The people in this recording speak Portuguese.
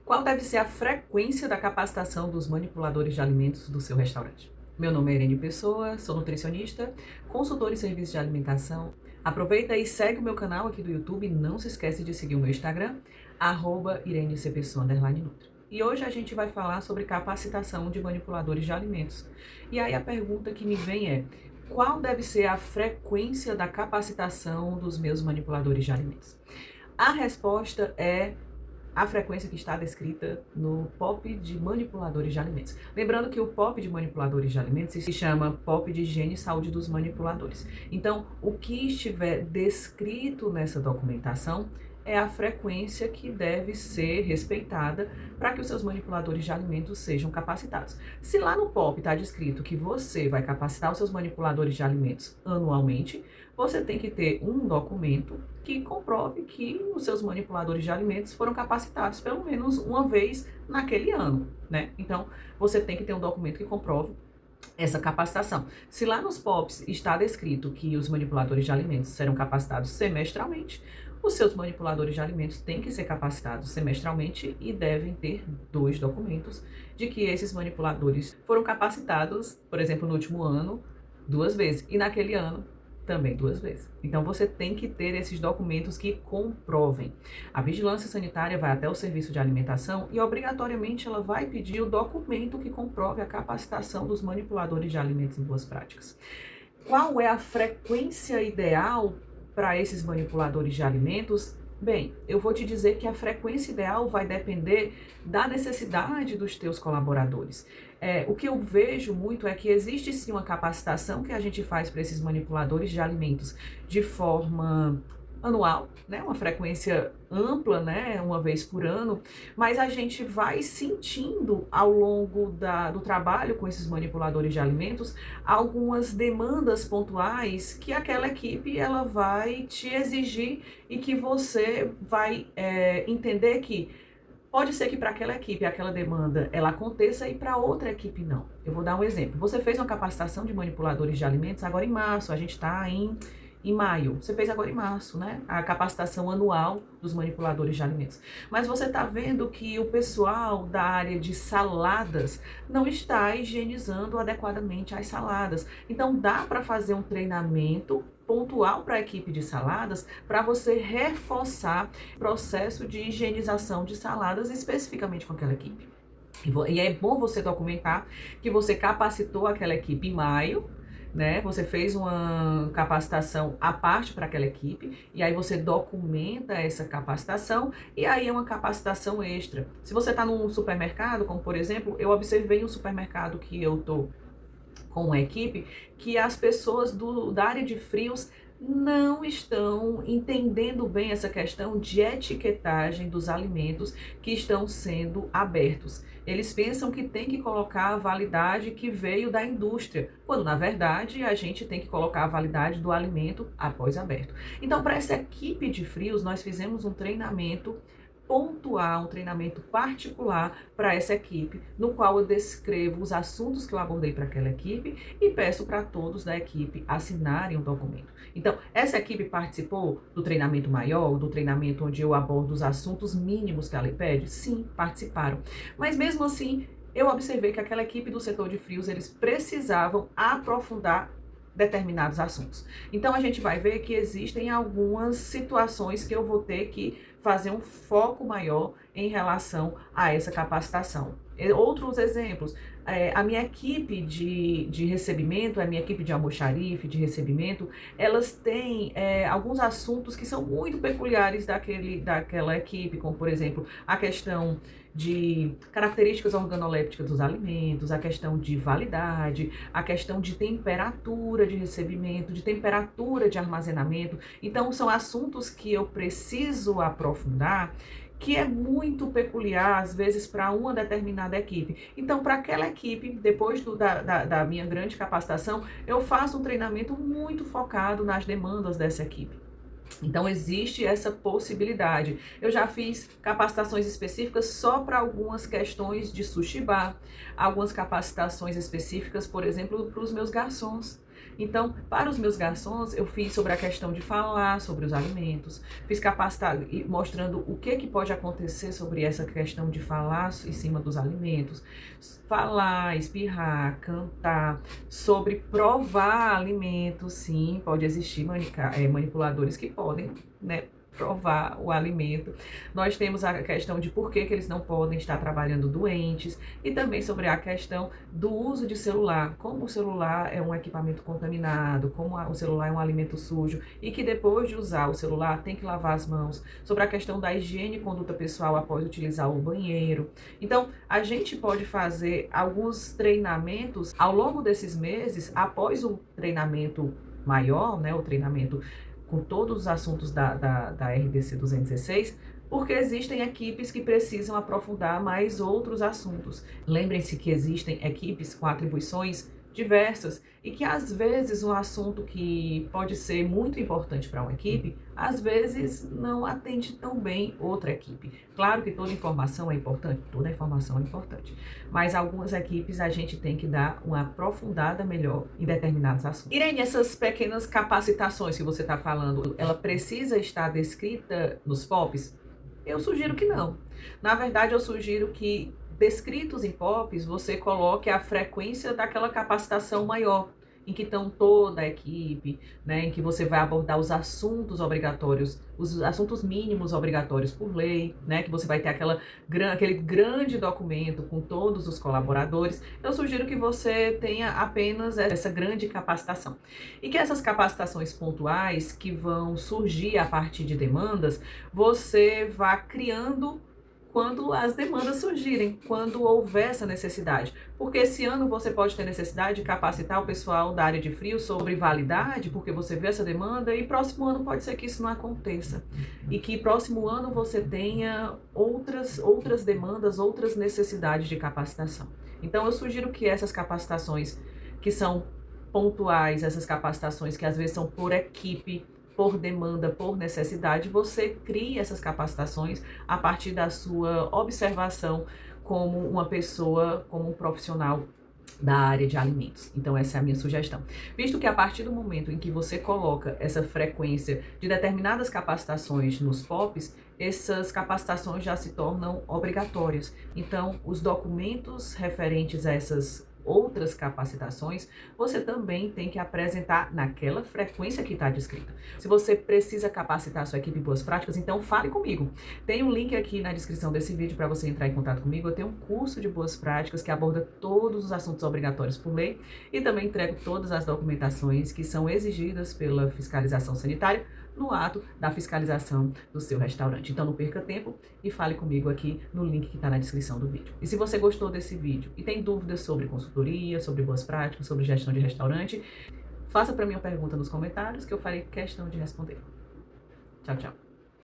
Qual deve ser a frequência da capacitação dos manipuladores de alimentos do seu restaurante? Meu nome é Irene Pessoa, sou nutricionista, consultora em serviços de alimentação. Aproveita e segue o meu canal aqui do YouTube e não se esquece de seguir o meu Instagram, @irenecpessoa_nutri. E hoje a gente vai falar sobre capacitação de manipuladores de alimentos. E aí a pergunta que me vem é: qual deve ser a frequência da capacitação dos meus manipuladores de alimentos? A resposta é a frequência que está descrita no POP de manipuladores de alimentos. Lembrando que o POP de manipuladores de alimentos se chama POP de higiene e saúde dos manipuladores. Então, o que estiver descrito nessa documentação é a frequência que deve ser respeitada para que os seus manipuladores de alimentos sejam capacitados. Se lá no POP está descrito que você vai capacitar os seus manipuladores de alimentos anualmente, você tem que ter um documento que comprove que os seus manipuladores de alimentos foram capacitados pelo menos uma vez naquele ano, né? Então, você tem que ter um documento que comprove essa capacitação. Se lá nos POPs está descrito que os manipuladores de alimentos serão capacitados semestralmente, os seus manipuladores de alimentos têm que ser capacitados semestralmente e devem ter 2 documentos de que esses manipuladores foram capacitados, por exemplo, no último ano, 2 vezes, e naquele ano também 2 vezes. Então, você tem que ter esses documentos que comprovem. A vigilância sanitária vai até o serviço de alimentação e, obrigatoriamente, ela vai pedir o documento que comprove a capacitação dos manipuladores de alimentos em boas práticas. Qual é a frequência ideal para esses manipuladores de alimentos? Bem, eu vou te dizer que a frequência ideal vai depender da necessidade dos teus colaboradores. O que eu vejo muito é que existe sim uma capacitação que a gente faz para esses manipuladores de alimentos de forma anual, né? Uma frequência ampla, né? Uma vez por ano, mas a gente vai sentindo ao longo do trabalho com esses manipuladores de alimentos algumas demandas pontuais que aquela equipe ela vai te exigir e que você vai entender que pode ser que para aquela equipe aquela demanda ela aconteça e para outra equipe não. Eu vou dar um exemplo. Você fez uma capacitação de manipuladores de alimentos agora em março, a gente está em maio. Você fez agora em março, né? A capacitação anual dos manipuladores de alimentos. Mas você está vendo que o pessoal da área de saladas não está higienizando adequadamente as saladas. Então dá para fazer um treinamento pontual para a equipe de saladas para você reforçar o processo de higienização de saladas especificamente com aquela equipe. E é bom você documentar que você capacitou aquela equipe em maio, né? Você fez uma capacitação à parte para aquela equipe e aí você documenta essa capacitação e aí é uma capacitação extra. Se você está num supermercado, como por exemplo, eu observei um supermercado que eu tô com a equipe, que as pessoas da área de frios não estão entendendo bem essa questão de etiquetagem dos alimentos que estão sendo abertos. Eles pensam que tem que colocar a validade que veio da indústria, quando na verdade a gente tem que colocar a validade do alimento após aberto. Então, para essa equipe de frios, nós fizemos um treinamento pontuar, um treinamento particular para essa equipe, no qual eu descrevo os assuntos que eu abordei para aquela equipe e peço para todos da equipe assinarem o documento. Então, essa equipe participou do treinamento maior, do treinamento onde eu abordo os assuntos mínimos que a lei pede? Sim, participaram. Mas mesmo assim, eu observei que aquela equipe do setor de frios, eles precisavam aprofundar determinados assuntos. Então a gente vai ver que existem algumas situações que eu vou ter que fazer um foco maior em relação a essa capacitação. Outros exemplos, a minha equipe de recebimento, a minha equipe de almoxarife, de recebimento, elas têm alguns assuntos que são muito peculiares daquela equipe, como por exemplo, a questão de características organolépticas dos alimentos, a questão de validade, a questão de temperatura de recebimento, de temperatura de armazenamento. Então, são assuntos que eu preciso aprofundar, que é muito peculiar, às vezes, para uma determinada equipe. Então, para aquela equipe, depois da minha grande capacitação, eu faço um treinamento muito focado nas demandas dessa equipe. Então, existe essa possibilidade. Eu já fiz capacitações específicas só para algumas questões de sushi bar, algumas capacitações específicas, por exemplo, para os meus garçons. Então, para os meus garçons, eu fiz sobre a questão de falar sobre os alimentos, fiz capacitar, mostrando o que pode acontecer sobre essa questão de falar em cima dos alimentos, falar, espirrar, cantar, sobre provar alimentos, sim, pode existir manipuladores que podem, né, provar o alimento. Nós temos a questão de por que eles não podem estar trabalhando doentes e também sobre a questão do uso de celular, como o celular é um equipamento contaminado, como o celular é um alimento sujo e que depois de usar o celular tem que lavar as mãos, sobre a questão da higiene e conduta pessoal após utilizar o banheiro. Então, a gente pode fazer alguns treinamentos ao longo desses meses, após o treinamento maior, né, o treinamento com todos os assuntos da RDC 216, porque existem equipes que precisam aprofundar mais outros assuntos. Lembrem-se que existem equipes com atribuições diversas e que às vezes um assunto que pode ser muito importante para uma equipe, às vezes não atende tão bem outra equipe. Claro que toda informação é importante, mas algumas equipes a gente tem que dar uma aprofundada melhor em determinados assuntos. Irene, essas pequenas capacitações que você está falando, ela precisa estar descrita nos POPs? Eu sugiro que não. Na verdade, eu sugiro que descritos em POPs, você coloque a frequência daquela capacitação maior, em que estão toda a equipe, né, em que você vai abordar os assuntos obrigatórios, os assuntos mínimos obrigatórios por lei, né, que você vai ter aquele grande documento com todos os colaboradores. Eu sugiro que você tenha apenas essa grande capacitação. E que essas capacitações pontuais que vão surgir a partir de demandas, você vá criando quando as demandas surgirem, quando houver essa necessidade. Porque esse ano você pode ter necessidade de capacitar o pessoal da área de frio sobre validade, porque você vê essa demanda, e próximo ano pode ser que isso não aconteça. E que próximo ano você tenha outras demandas, outras necessidades de capacitação. Então eu sugiro que essas capacitações que são pontuais, essas capacitações que às vezes são por equipe, por demanda, por necessidade, você cria essas capacitações a partir da sua observação como uma pessoa, como um profissional da área de alimentos. Então essa é a minha sugestão. Visto que a partir do momento em que você coloca essa frequência de determinadas capacitações nos POPs, essas capacitações já se tornam obrigatórias. Então os documentos referentes a essas outras capacitações, você também tem que apresentar naquela frequência que está descrita. Se você precisa capacitar a sua equipe em boas práticas, então fale comigo. Tem um link aqui na descrição desse vídeo para você entrar em contato comigo. Eu tenho um curso de boas práticas que aborda todos os assuntos obrigatórios por lei e também entrego todas as documentações que são exigidas pela fiscalização sanitária no ato da fiscalização do seu restaurante. Então não perca tempo e fale comigo aqui no link que está na descrição do vídeo. E se você gostou desse vídeo e tem dúvidas sobre consultoria, sobre boas práticas, sobre gestão de restaurante, faça para mim uma pergunta nos comentários que eu farei questão de responder. Tchau, tchau.